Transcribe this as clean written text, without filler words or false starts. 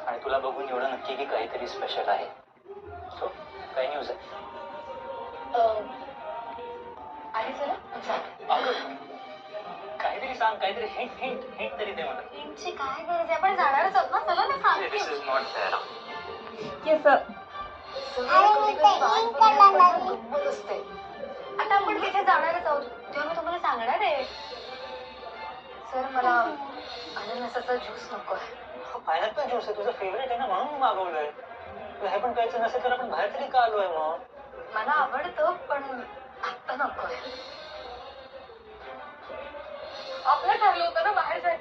आणि तुला बघून एवढं नक्की की काहीतरी स्पेशल आहे. सो काय न्यूज आहे? आहे सर. काहीतरी सांग, काहीतरी हिंट हिंट हिंट तरी दे मला. हिंटची काय गरज आहे? आपण जाणारच आहोत ना. चला ना सांगते. This is not fair. Yes sir. गंमत असते. आता आपण तिथे जाणारच आहोत तेव्हा मी तुम्हाला सांगणार आहे. सर मला अननसाचा ज्यूस नको आहे. पायनॅपल ज्यूस आहे तुझं फेवरेट आहे ना, म्हणून मी मागवलंय. तुला हे पण प्यायचं नसेल तर आपण बाहेर तरी का आलोय मग? मला आवडतं पण आत्ता नको आहे. आपलं ठरलं होतं ना बाहेर जायचं.